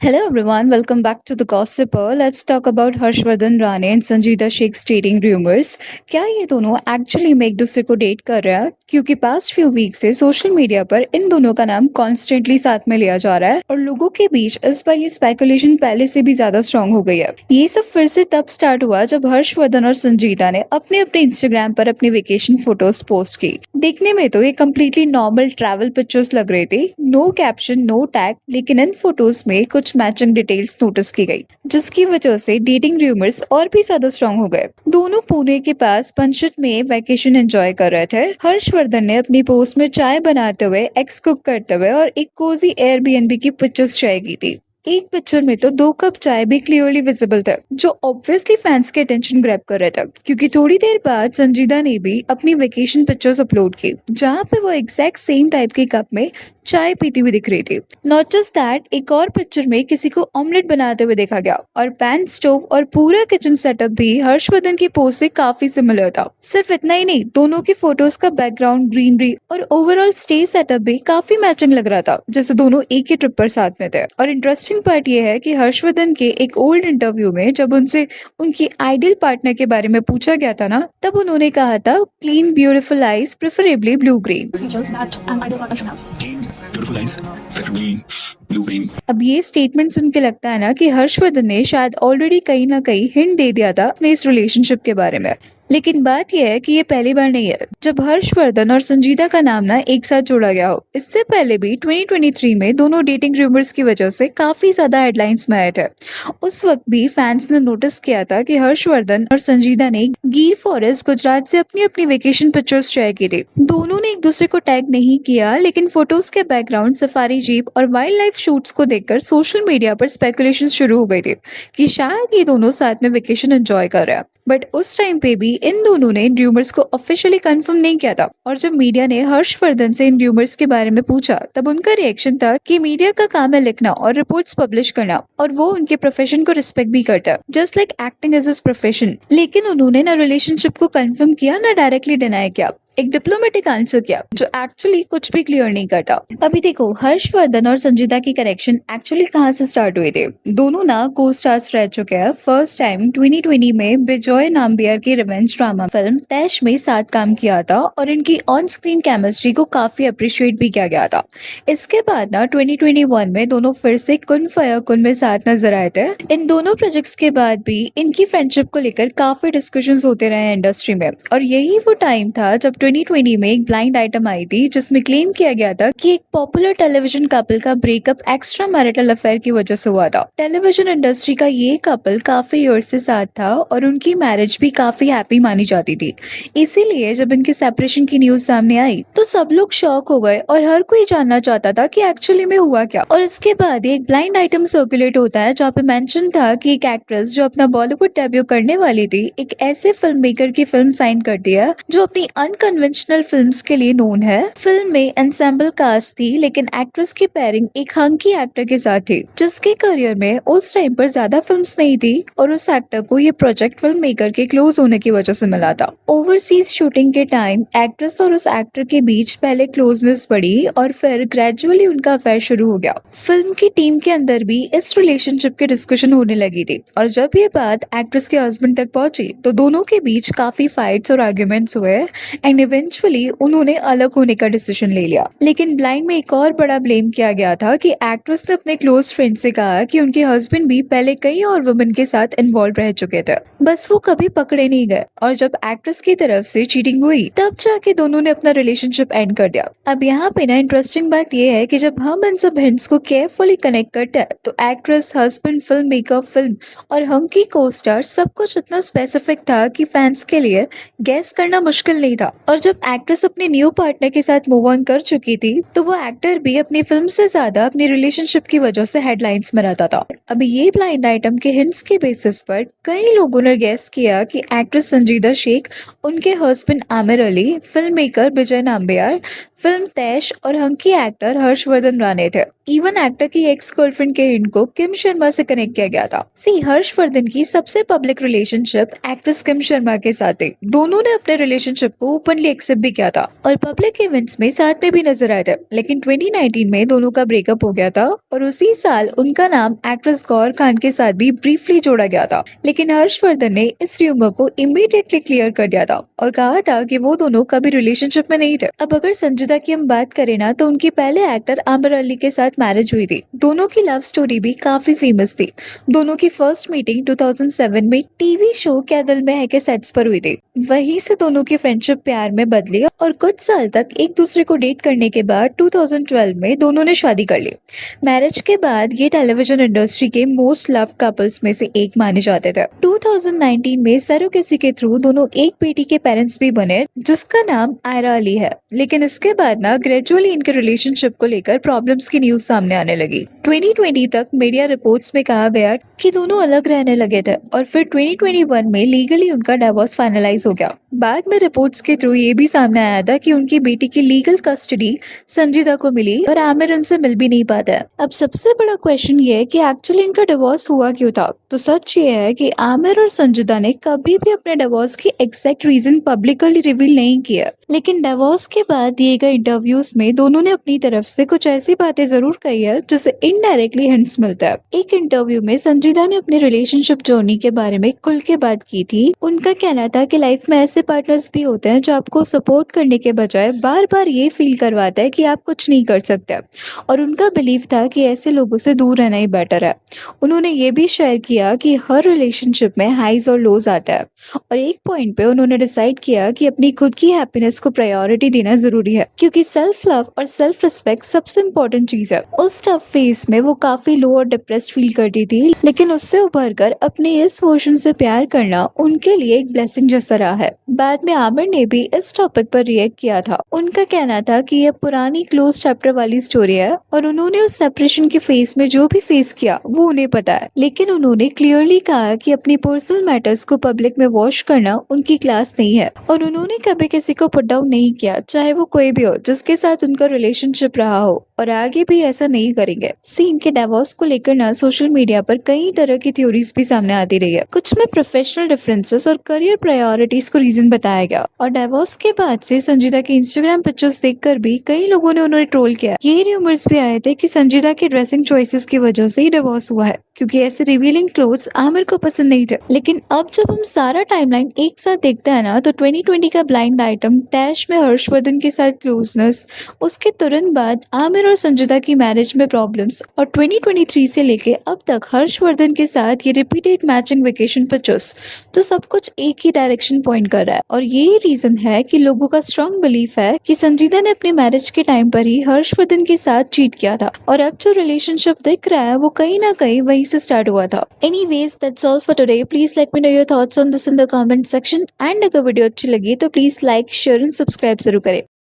Hello everyone, welcome back to the Gossiper. Let's talk about Harshvardhan Rane and संजीदा sheikhs dating rumors. क्या ये दोनों actually में एक दूसरे को डेट कर रहे हैं? क्योंकि पास्ट फ्यू वीक से सोशल मीडिया पर इन दोनों का नाम कॉन्स्टेंटली साथ में लिया जा रहा है और लोगों के बीच इस बार ये स्पेकुलेशन पहले से भी ज्यादा स्ट्रांग हो गई है। ये सब फिर से तब स्टार्ट हुआ जब हर्षवर्धन और संजीदा ने अपने अपने इंस्टाग्राम पर अपनी वेकेशन फोटोज पोस्ट की। देखने में तो ये कम्प्लीटली नॉर्मल ट्रैवल पिक्चर्स लग रहे थे, नो कैप्शन नो टैग, लेकिन इन फोटोज में कुछ मैचिंग डिटेल्स नोटिस की गई, जिसकी वजह से डेटिंग रूमर्स और भी ज्यादा स्ट्रांग हो गए। दोनों पुणे के पास पंचत में वैकेशन एंजॉय कर रहे थे। हर्षवर्धन ने अपनी पोस्ट में चाय बनाते हुए, एक्स कुक करते हुए और एक कोजी एयरबीएनबी की पिक्चर्स शेयर की थी। एक पिक्चर में तो 2 कप चाय भी क्लियरली विजिबल थे, जो ऑब्वियसली फैंस के अटेंशन ग्रैब कर रहे थे, क्योंकि थोड़ी देर बाद संजीदा ने भी अपनी वेकेशन पिक्चर्स अपलोड की, जहां पे वो एग्जैक्ट सेम टाइप के कप में चाय पीती हुई दिख रही थी। नॉट जस्ट दैट, एक और पिक्चर में किसी को ऑमलेट बनाते हुए देखा गया और पैन, स्टोव और पूरा किचन सेटअप भी हर्षवर्धन की पोस्ट से काफी सिमिलर था। सिर्फ इतना ही नहीं, दोनों की फोटोज का बैकग्राउंड, ग्रीनरी और ओवरऑल स्टे सेटअप भी काफी मैचिंग लग रहा था, जैसे दोनों एक ही ट्रिप पर साथ में थे। और इंटरेस्टिंग पार्ट ये है कि हर्षवर्धन के एक ओल्ड इंटरव्यू में जब उनसे उनकी आइडियल पार्टनर के बारे में पूछा गया था ना, तब उन्होंने कहा था clean beautiful eyes, preferably blue green. features that an ideal partner should have. Clean, beautiful eyes, preferably blue green. अब ये स्टेटमेंट सुन के लगता है ना कि हर्षवर्धन ने शायद ऑलरेडी कहीं ना कहीं हिंट दे दिया था अपने इस रिलेशनशिप के बारे में। लेकिन बात यह है कि ये पहली बार नहीं है जब हर्षवर्धन और संजीदा का नाम ना एक साथ जोड़ा गया हो। इससे पहले भी 2023 में दोनों डेटिंग रूमर्स की वजह से काफी ज्यादा हेडलाइंस में आए थे। उस वक्त भी फैंस ने नोटिस किया था कि हर्षवर्धन और संजीदा ने गिर फॉरेस्ट गुजरात से अपनी अपनी वेकेशन पिक्चर्स शेयर की थी। दोनों ने एक दूसरे को टैग नहीं किया, लेकिन फोटोज के बैकग्राउंड, सफारी जीप और वाइल्ड लाइफ शूट्स को देखकर सोशल मीडिया पर स्पेकुलेशन शुरू हो गई थी कि शायद ये दोनों साथ में वेकेशन एंजॉय कर रहे हैं। बट उस टाइम पे भी इन दोनों ने इन र्यूमर्स को ऑफिशियली कंफर्म नहीं किया था, और जब मीडिया ने हर्षवर्धन से इन र्यूमर्स के बारे में पूछा, तब उनका रिएक्शन था कि मीडिया का काम है लिखना और रिपोर्ट्स पब्लिश करना, और वो उनके प्रोफेशन को रिस्पेक्ट भी करता है, just like acting as is profession. लेकिन उन्होंने ना रिलेशनशिप को कंफर्म किया ना डायरेक्टली डिनाई किया, एक डिप्लोमेटिक आंसर किया जो एक्चुअली कुछ भी क्लियर नहीं करता। अभी देखो, हर्षवर्धन और संजीदा की कनेक्शन एक्चुअली कहाँ से स्टार्ट हुए थे। दोनों ना को स्टार्स रह चुके हैं। फर्स्ट टाइम 2020 में बिजॉय नाम्बियार की रिवेंज ड्रामा फिल्म तैश में साथ काम किया था और इनकी ऑन स्क्रीन केमिस्ट्री को काफी अप्रिशिएट भी किया गया था। इसके बाद ना 2021 में दोनों फिर से कुन फया कुन में साथ नजर आए थे। इन दोनों प्रोजेक्ट्स के बाद भी इनकी फ्रेंडशिप को लेकर काफी डिस्कशंस होते रहे इंडस्ट्री में, और यही वो टाइम था जब 2020 में एक ब्लाइंड आइटम आई थी जिसमें क्लेम किया गया था कि एक पॉपुलर टेलीविजन कपल का ब्रेकअप एक्स्ट्रा मैरिटल अफेयर की वजह से हुआ था। टेलीविजन इंडस्ट्री का ये कपल काफी ईयर से साथ था और उनकी मैरिज भी काफी हैप्पी मानी जाती थी। इसीलिए जब इनके सेपरेशन की न्यूज सामने आई तो सब लोग शॉक हो गए और हर कोई जानना चाहता था कि एक्चुअली में हुआ क्या। और इसके बाद एक ब्लाइंड आइटम सर्कुलेट होता है जहाँ पे मेंशन था कि एक एक्ट्रेस जो अपना बॉलीवुड डेब्यू करने वाली थी, एक ऐसे फिल्म मेकर की फिल्म साइन करती है जो अपनी अनकन्वेंशनल फिल्म्स के लिए नोन है। फिल्म में एंसेम्बल कास्ट थी, लेकिन एक्ट्रेस की पेयरिंग एक हंकी एक्टर के साथ थी जिसके करियर में उस टाइम पर ज्यादा फिल्म्स नहीं थी, और उस एक्टर को ये प्रोजेक्ट फिल्म मेकर के क्लोज होने की वजह से मिला था। ओवरसीज शूटिंग के टाइम एक्ट्रेस और उस एक्टर के बीच पहले क्लोजनेस बढ़ी और फिर ग्रेजुअली उनका अफेयर शुरू हो गया। फिल्म की टीम के अंदर भी इस रिलेशनशिप की डिस्कशन होने लगी थी, और जब ये बात एक्ट्रेस के हस्बैंड तक पहुंची तो दोनों के बीच काफी फाइट्स और आर्ग्यूमेंट्स हुए एंड इवेंचुअली उन्होंने अलग होने का डिसीजन ले लिया। लेकिन ब्लाइंड में एक और बड़ा ब्लेम किया गया था कि एक्ट्रेस ने अपने क्लोज फ्रेंड से कहा कि उनके हस्बैंड भी पहले कई और वुमेन के साथ इन्वॉल्व रह चुके थे, बस वो कभी पकड़े नहीं गए, और जब एक्ट्रेस की तरफ से चीटिंग हुई तब जाके दोनों ने अपना रिलेशनशिप एंड कर दिया। अब यहाँ पे ना इंटरेस्टिंग बात ये है कि जब हम इन सब हिंट्स को केयरफुली कनेक्ट करते हैं तो actress, husband, film maker, film और हंकी को स्टार सब कुछ इतना स्पेसिफिक था कि फैंस के लिए गेस करना मुश्किल नहीं था। और जब एक्ट्रेस अपने न्यू पार्टनर के साथ मूव ऑन कर चुकी थी तो वो एक्टर भी अपनी फिल्म से ज्यादा अपनी रिलेशनशिप की वजह से हेडलाइंस में रहता था। अब ये ब्लाइंड आइटम के हिंट्स के बेसिस पर कई लोगों ने गेस किया कि एक्ट्रेस संजीदा शेख उनके husband Aamir Ali, film maker Vijay Nambiar, film Taish और हंकी एक्टर हर्षवर्धन राणे थे। इवन एक्टर की एक्स गर्लफ्रेंड के हिंट को किम शर्मा से कनेक्ट किया गया था। सी हर्षवर्धन की सबसे पब्लिक रिलेशनशिप एक्ट्रेस किम शर्मा के साथ थी। दोनों ने अपने रिलेशनशिप को ओपनली एक्सेप्ट भी किया था और पब्लिक इवेंट्स में साथ में भी नजर आए थे। लेकिन 2019 में दोनों का ब्रेकअप हो गया था और उसी साल उनका नाम एक्ट्रेस गौर खान के साथ भी ब्रीफली जोड़ा गया था। लेकिन हर्षवर्धन ने इस र्यूमर को इमीडिएटली क्लियर कर दिया था और कहा था कि वो दोनों कभी रिलेशनशिप में नहीं थे। अब अगर संजीदा की हम बात करें ना, तो उनकी पहले एक्टर आमिर अली के साथ मैरिज हुई थी। दोनों की लव स्टोरी भी काफी फेमस थी। दोनों की फर्स्ट मीटिंग 2007 में टीवी शो क्या दिल में है के सेट्स पर हुई थी। वहीं से दोनों की फ्रेंडशिप प्यार में बदली और कुछ साल तक एक दूसरे को डेट करने के बाद 2012 में दोनों ने शादी कर ली। मैरिज के बाद ये टेलीविजन इंडस्ट्री के मोस्ट लव कपल्स में से एक माने जाते थे। 2019 में सरोगेसी के थ्रू दोनों एक बेटी के पेरेंट्स भी बने जिसका नाम आयरा अली है। लेकिन इसके बाद ना ग्रेजुअली इनके रिलेशनशिप को लेकर प्रॉब्लम्स की न्यूज सामने आने लगी। 2020 तक मीडिया रिपोर्ट्स में कहा गया कि दोनों अलग रहने लगे थे और फिर 2021 में लीगली उनका डिवोर्स फाइनलाइज हो गया। बाद में रिपोर्ट्स के थ्रू ये भी सामने आया था कि उनकी बेटी की लीगल कस्टडी संजीदा को मिली और आमिर उनसे मिल भी नहीं पाता है। अब सबसे बड़ा क्वेश्चन ये है कि एक्चुअली इनका डिवोर्स हुआ क्यों था। तो सच ये है कि आमिर और संजीदा ने कभी भी अपने डिवोर्स की एग्जैक्ट रीजन पब्लिकली रिवील नहीं किया। लेकिन डिवोर्स के बाद दिए गए इंटरव्यूज में दोनों ने अपनी तरफ से कुछ ऐसी बातें जरूर कही है जिससे इनडायरेक्टली हिंट्स मिलता है। एक इंटरव्यू में संजीदा ने अपनी रिलेशनशिप जर्नी के बारे में खुल के बात की थी। उनका कहना था कि लाइफ में ऐसे पार्टनर्स भी होते हैं जो आपको सपोर्ट करने के बजाय बार बार ये फील करवाता है कि आप कुछ नहीं कर सकते और उनका बिलीव था कि ऐसे लोगों से दूर रहना ही बेटर है। उन्होंने ये भी शेयर किया कि हर रिलेशनशिप में हाइज और लोज आता है और एक पॉइंट पे उन्होंने डिसाइड किया कि अपनी खुद की हैप्पीनेस को प्रायोरिटी देना जरूरी है क्योंकि सेल्फ लव और सेल्फ रिस्पेक्ट सबसे इम्पोर्टेंट चीज है। उस टफ फेज में वो काफी लो और डिप्रेस्ड फील करती थी, लेकिन उससे उभर कर अपने इस वर्जन से प्यार करना उनके लिए एक ब्लेसिंग जैसा रहा है। बाद में आमिर ने भी इस टॉपिक पर रिएक्ट किया था। उनका कहना था कि ये पुरानी क्लोज चैप्टर वाली स्टोरी है और उन्होंने उस सेपरेशन के फेस में जो भी फेस किया वो उन्हें पता है, लेकिन उन्होंने क्लियरली कहा कि अपनी पर्सनल मैटर्स को पब्लिक में वॉश करना उनकी क्लास नहीं है और उन्होंने कभी किसी को पुट डाउन नहीं किया, चाहे वो कोई भी हो जिसके साथ उनका रिलेशनशिप रहा हो, और आगे भी ऐसा नहीं करेंगे। सीन के डिवोर्स को लेकर ना सोशल मीडिया पर कई तरह की थ्योरीज भी सामने आती रही है। कुछ में प्रोफेशनल डिफरेंसेस और करियर प्रायोरिटीज को रीजन बताया गया और डिवोर्स के बाद से संजीदा की इंस्टाग्राम पिक्चर्स देखकर भी कई लोगों ने उन्हें ट्रोल किया। ये र्यूमर्स भी आए थे कि संजीदा के ड्रेसिंग चॉइसेस की वजह से ही डिवोर्स हुआ है क्योंकि ऐसे रिवीलिंग क्लोथ्स आमिर को पसंद नहीं थे। लेकिन अब जब हम सारा टाइमलाइन एक साथ देखते हैं ना, तो 2020 का ब्लाइंड आइटम डैश में हर्षवर्धन के साथ क्लोजनेस, उसके तुरंत बाद आमिर और संजीदा की मैरिज में प्रॉब्लम्स और 2023 से लेके अब तक हर्षवर्धन के साथ ये रिपीटेड मैचिंग वेकेशन पिक्चर्स, तो सब कुछ एक ही डायरेक्शन पॉइंट कर रहा है और यही रीजन है कि लोगों का स्ट्रॉन्ग बिलीफ है कि संजीदा ने अपने मैरिज के टाइम पर ही हर्षवर्धन के साथ चीट किया था और अब जो रिलेशनशिप दिख रहा है वो कहीं ना कहीं वहीं से स्टार्ट हुआ था। Anyways, that's all for today. Please let me know your thoughts on this in the comment section and अगर वीडियो अच्छी लगी तो please like share and subscribe जरूर करें।